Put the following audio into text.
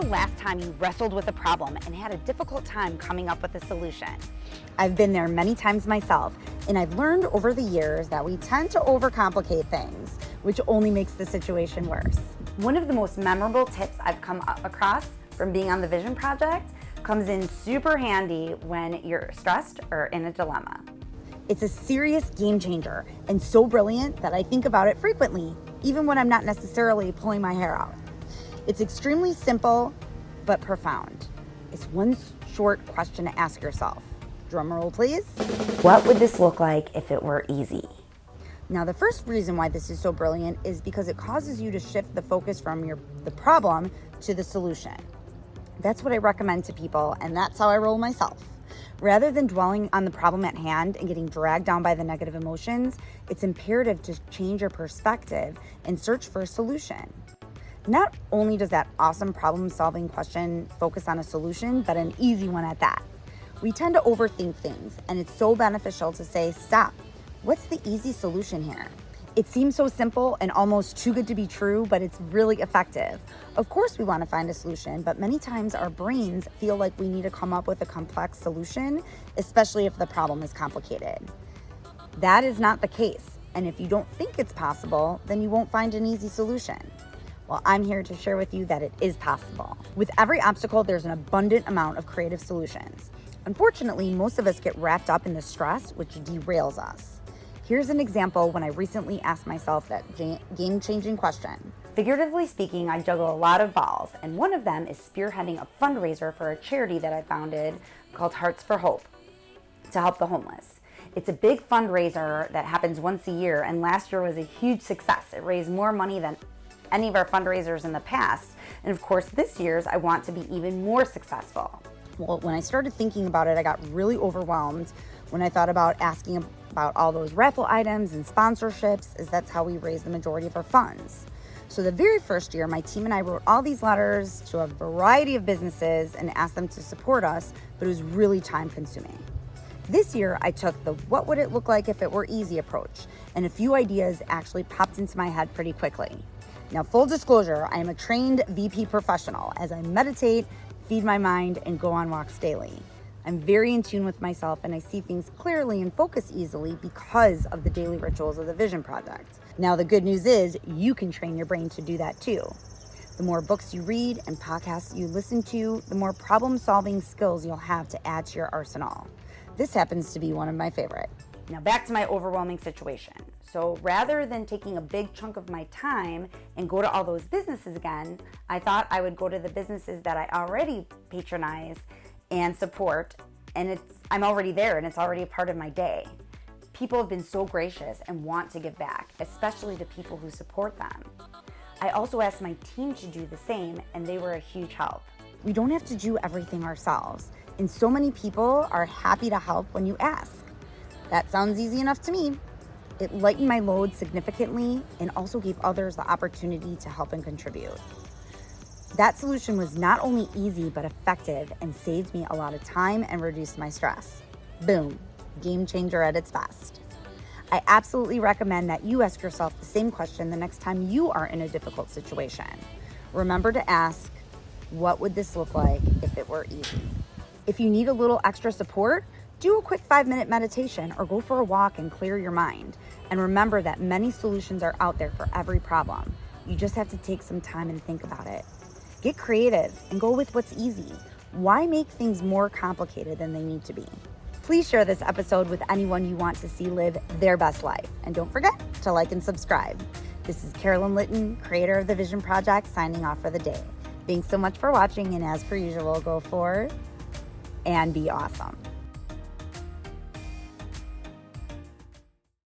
last time you wrestled with a problem and had a difficult time coming up with a solution? I've been there many times myself, and I've learned over the years that we tend to overcomplicate things, which only makes the situation worse. One of the most memorable tips I've come across from being on the Vision Project comes in super handy when you're stressed or in a dilemma. It's a serious game changer and so brilliant that I think about it frequently, even when I'm not necessarily pulling my hair out. It's extremely simple, but profound. It's one short question to ask yourself. Drum roll, please. What would this look like if it were easy? Now, the first reason why this is so brilliant is because it causes you to shift the focus from the problem to the solution. That's what I recommend to people, and that's how I roll myself. Rather than dwelling on the problem at hand and getting dragged down by the negative emotions, it's imperative to change your perspective and search for a solution. Not only does that awesome problem-solving question focus on a solution, but an easy one at that. We tend to overthink things, and it's so beneficial to say, stop. What's the easy solution here? It seems so simple and almost too good to be true, but it's really effective. Of course we want to find a solution, but many times our brains feel like we need to come up with a complex solution, especially if the problem is complicated. That is not the case, and if you don't think it's possible, then you won't find an easy solution. Well, I'm here to share with you that it is possible. With every obstacle, there's an abundant amount of creative solutions. Unfortunately, most of us get wrapped up in the stress, which derails us. Here's an example when I recently asked myself that game-changing question. Figuratively speaking, I juggle a lot of balls, and one of them is spearheading a fundraiser for a charity that I founded called Hearts for Hope to help the homeless. It's a big fundraiser that happens once a year, and last year was a huge success. It raised more money than any of our fundraisers in the past. And of course, this year's, I want to be even more successful. Well, when I started thinking about it, I got really overwhelmed when I thought about asking about all those raffle items and sponsorships, as that's how we raise the majority of our funds. So the very first year, my team and I wrote all these letters to a variety of businesses and asked them to support us, but it was really time consuming. This year, I took the what would it look like if it were easy approach, and a few ideas actually popped into my head pretty quickly. Now, full disclosure, I am a trained VP professional as I meditate, feed my mind, and go on walks daily. I'm very in tune with myself, and I see things clearly and focus easily because of the daily rituals of the Vision Project. Now, the good news is you can train your brain to do that too. The more books you read and podcasts you listen to, the more problem-solving skills you'll have to add to your arsenal. This happens to be one of my favorite. Now back to my overwhelming situation. So rather than taking a big chunk of my time and go to all those businesses again, I thought I would go to the businesses that I already patronize and support, and I'm already there and it's already a part of my day. People have been so gracious and want to give back, especially to people who support them. I also asked my team to do the same, and they were a huge help. We don't have to do everything ourselves, and so many people are happy to help when you ask. That sounds easy enough to me. It lightened my load significantly and also gave others the opportunity to help and contribute. That solution was not only easy but effective and saved me a lot of time and reduced my stress. Boom, game changer at its best. I absolutely recommend that you ask yourself the same question the next time you are in a difficult situation. Remember to ask, what would this look like if it were easy? If you need a little extra support, do a quick 5-minute meditation or go for a walk and clear your mind. And remember that many solutions are out there for every problem. You just have to take some time and think about it. Get creative and go with what's easy. Why make things more complicated than they need to be? Please share this episode with anyone you want to see live their best life. And don't forget to like and subscribe. This is Carolyn Litton, creator of the Vision Project, signing off for the day. Thanks so much for watching, and as per usual, go forward and be awesome.